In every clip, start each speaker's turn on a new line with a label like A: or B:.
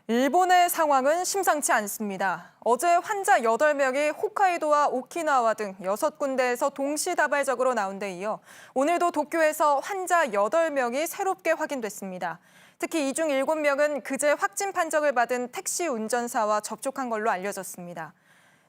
A: 일본의 상황은 심상치 않습니다. 어제 환자 8명이 홋카이도와 오키나와 등 6군데에서 동시다발적으로 나온 데 이어 오늘도 도쿄에서 환자 8명이 새롭게 확인됐습니다. 특히 이 중 7명은 그제 확진 판정을 받은 택시 운전사와 접촉한 걸로 알려졌습니다.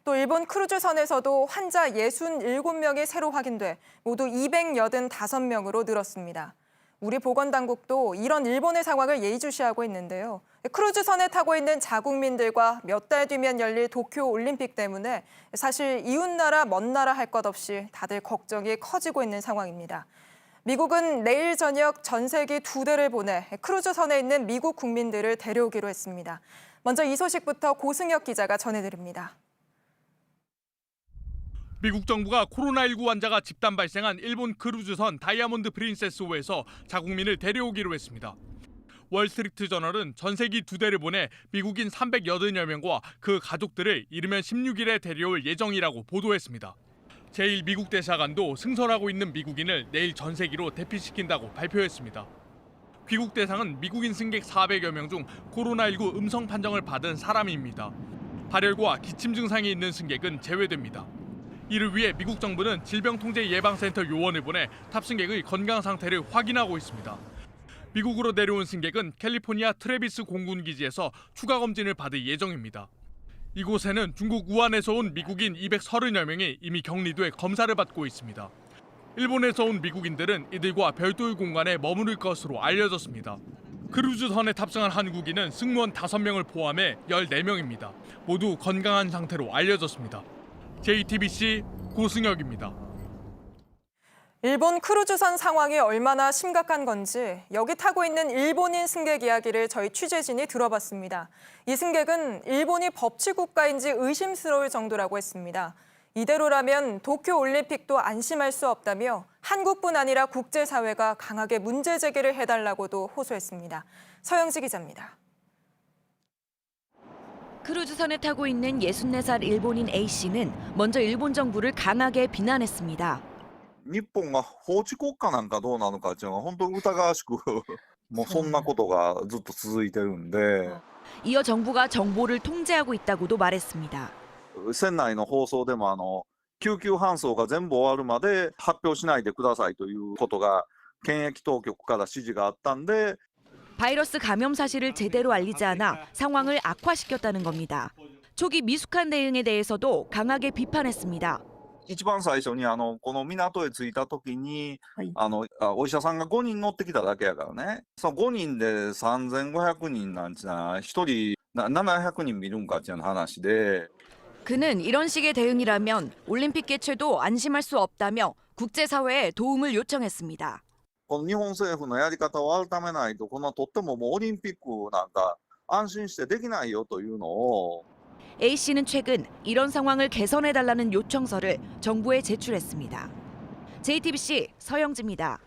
A: 또 일본 크루즈선에서도 환자 67명이 새로 확인돼 모두 285명으로 늘었습니다. 우리 보건당국도 이런 일본의 상황을 예의주시하고 있는데요. 크루즈선에 타고 있는 자국민들과 몇 달 뒤면 열릴 도쿄올림픽 때문에 사실 이웃나라 먼 나라 할 것 없이 다들 걱정이 커지고 있는 상황입니다. 미국은 내일 저녁 전세기 2대를 보내 크루즈선에 있는 미국 국민들을 데려오기로 했습니다. 먼저 이 소식부터 고승혁 기자가 전해드립니다.
B: 미국 정부가 코로나19 환자가 집단 발생한 일본 크루즈선 다이아몬드 프린세스호에서 자국민을 데려오기로 했습니다. 월스트리트 저널은 전세기 2대를 보내 미국인 380여 명과 그 가족들을 이르면 16일에 데려올 예정이라고 보도했습니다. 제1미국 대사관도 승선하고 있는 미국인을 내일 전세기로 대피시킨다고 발표했습니다. 귀국 대상은 미국인 승객 400여 명 중 코로나19 음성 판정을 받은 사람입니다. 발열과 기침 증상이 있는 승객은 제외됩니다. 이를 위해 미국 정부는 질병통제예방센터 요원을 보내 탑승객의 건강 상태를 확인하고 있습니다. 미국으로 내려온 승객은 캘리포니아 트래비스 공군기지에서 추가 검진을 받을 예정입니다. 이곳에는 중국 우한에서 온 미국인 230여 명이 이미 격리돼 검사를 받고 있습니다. 일본에서 온 미국인들은 이들과 별도의 공간에 머무를 것으로 알려졌습니다. 크루즈선에 탑승한 한국인은 승무원 5명을 포함해 14명입니다. 모두 건강한 상태로 알려졌습니다. JTBC 고승혁입니다.
A: 일본 크루즈선 상황이 얼마나 심각한 건지 여기 타고 있는 일본인 승객 이야기를 저희 취재진이 들어봤습니다. 이 승객은 일본이 법치국가인지 의심스러울 정도라고 했습니다. 이대로라면 도쿄올림픽도 안심할 수 없다며 한국뿐 아니라 국제사회가 강하게 문제 제기를 해달라고도 호소했습니다. 서영지 기자입니다.
C: 크루즈선에 타고 있는 64살 일본인 A씨는 먼저 일본 정부를 강하게 비난했습니다.
D: 日本が法治国家なんかどうなのかっていうのは本当疑わしくもうそんなことがずっと続いてるんで
C: 이어 정부가 정보를 통제하고 있다고도 말했습니다.
D: 船内の放送でも救急搬送が全部終わるまで発表しないでくださいということが検疫当局から指示があったんで
C: 바이러스 감염 사실을 제대로 알리지 않아 상황을 악화시켰다는 겁니다. 초기 미숙한 대응에 대해서도 강하게 비판했습니다.
D: 一番最初にこの港へ着いた時に、お医者さんが5人乗ってきただけやからね。その5人で3500人なんて1人700人見るんかっていう話で
C: 그는 이런 식의 대응이라면 올림픽 개최도 안심할 수 없다며 국제사회에 도움을 요청했습니다.
D: この日本政府のやり方を改めないと、とってももうオリンピックなんか安心してできないよというのを
C: A씨는 최근 이런 상황을 개선해달라는 요청서를 정부에 제출했습니다. JTBC 서영지입니다.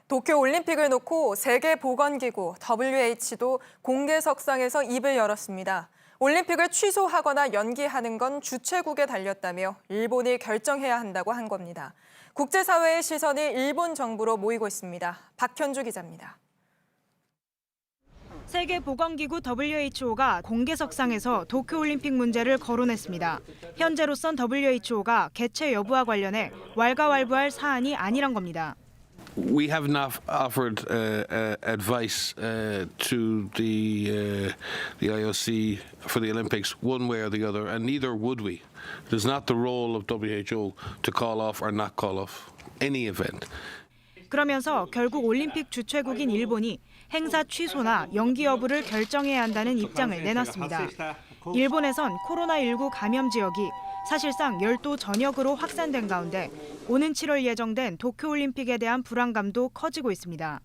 A: 도쿄올림픽을 놓고 세계보건기구 WH도 공개석상에서 입을 열었습니다. 올림픽을 취소하거나 연기하는 건 주최국에 달렸다며 일본이 결정해야 한다고 한 겁니다. 국제사회의 시선이 일본 정부로 모이고 있습니다. 박현주 기자입니다.
E: 세계보건기구 WHO가 공개석상에서 도쿄올림픽 문제를 거론했습니다. 현재로선 WHO가 개최 여부와 관련해 왈가왈부할 사안이 아니란 겁니다.
F: We have not offered advice to the IOC for the Olympics one way or the other, and neither would we. It is not the role of WHO to call off or not call off any event.
E: 그러면서 결국 올림픽 주최국인 일본이 행사 취소나 연기 여부를 결정해야 한다는 입장을 내놨습니다. 일본에선 코로나19 감염 지역이 사실상 열도 전역으로 확산된 가운데 오는 7월 예정된 도쿄올림픽에 대한 불안감도 커지고 있습니다.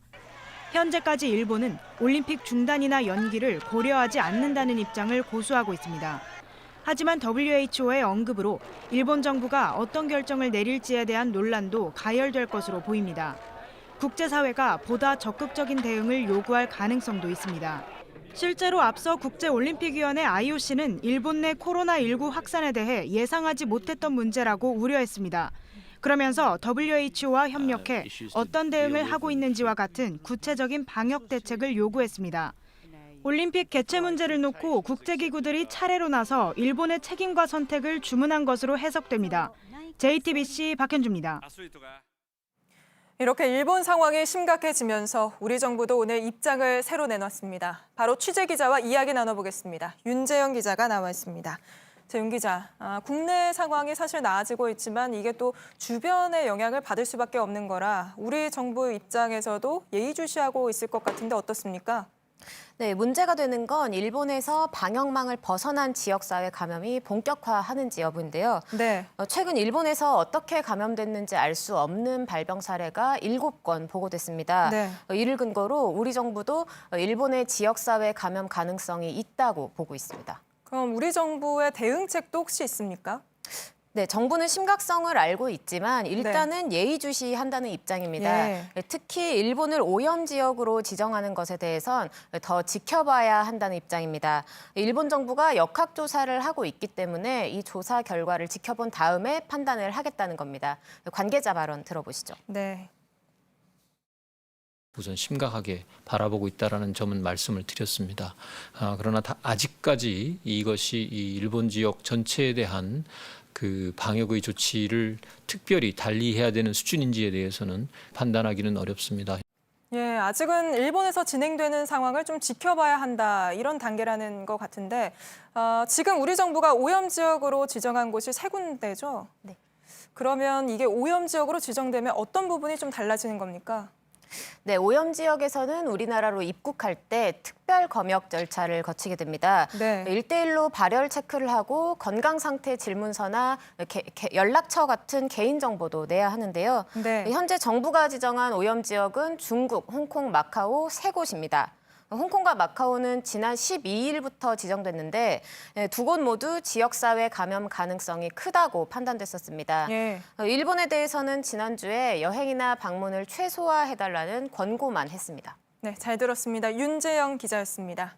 E: 현재까지 일본은 올림픽 중단이나 연기를 고려하지 않는다는 입장을 고수하고 있습니다. 하지만 WHO의 언급으로 일본 정부가 어떤 결정을 내릴지에 대한 논란도 가열될 것으로 보입니다. 국제사회가 보다 적극적인 대응을 요구할 가능성도 있습니다. 실제로 앞서 국제올림픽위원회 IOC는 일본 내 코로나19 확산에 대해 예상하지 못했던 문제라고 우려했습니다. 그러면서 WHO와 협력해 어떤 대응을 하고 있는지와 같은 구체적인 방역 대책을 요구했습니다. 올림픽 개최 문제를 놓고 국제기구들이 차례로 나서 일본의 책임과 선택을 주문한 것으로 해석됩니다. JTBC 박현주입니다.
A: 이렇게 일본 상황이 심각해지면서 우리 정부도 오늘 입장을 새로 내놨습니다. 바로 취재 기자와 이야기 나눠보겠습니다. 윤재영 기자가 나와 있습니다. 자, 윤 기자, 국내 상황이 사실 나아지고 있지만 이게 또 주변의 영향을 받을 수밖에 없는 거라 우리 정부 입장에서도 예의주시하고 있을 것 같은데 어떻습니까?
G: 네, 문제가 되는 건 일본에서 방역망을 벗어난 지역사회 감염이 본격화하는지 여부인데요.
A: 네.
G: 최근 일본에서 어떻게 감염됐는지 알 수 없는 발병 사례가 7건 보고됐습니다.
A: 네.
G: 이를 근거로 우리 정부도 일본의 지역사회 감염 가능성이 있다고 보고 있습니다.
A: 그럼 우리 정부의 대응책도 혹시 있습니까?
G: 네, 정부는 심각성을 알고 있지만 일단은 예의주시한다는 입장입니다.
A: 예.
G: 특히 일본을 오염 지역으로 지정하는 것에 대해선 더 지켜봐야 한다는 입장입니다. 일본 정부가 역학조사를 하고 있기 때문에 이 조사 결과를 지켜본 다음에 판단을 하겠다는 겁니다. 관계자 발언 들어보시죠.
A: 네.
H: 우선 심각하게 바라보고 있다라는 점은 말씀을 드렸습니다. 그러나 아직까지 이것이 이 일본 지역 전체에 대한 그 방역의 조치를 특별히 달리해야 되는 수준인지에 대해서는 판단하기는 어렵습니다.
A: 예, 아직은 일본에서 진행되는 상황을 좀 지켜봐야 한다 이런 단계라는 것 같은데 지금 우리 정부가 오염 지역으로 지정한 곳이 3군데죠?
G: 네.
A: 그러면 이게 오염 지역으로 지정되면 어떤 부분이 좀 달라지는 겁니까?
G: 네, 오염 지역에서는 우리나라로 입국할 때 특별 검역 절차를 거치게 됩니다.
A: 네.
G: 1대1로 발열 체크를 하고 건강 상태 질문서나 연락처 같은 개인 정보도 내야 하는데요.
A: 네.
G: 현재 정부가 지정한 오염 지역은 중국, 홍콩, 마카오 3곳입니다. 홍콩과 마카오는 지난 12일부터 지정됐는데 두 곳 모두 지역사회 감염 가능성이 크다고 판단됐었습니다.
A: 예.
G: 일본에 대해서는 지난주에 여행이나 방문을 최소화해달라는 권고만 했습니다.
A: 네, 잘 들었습니다. 윤재영 기자였습니다.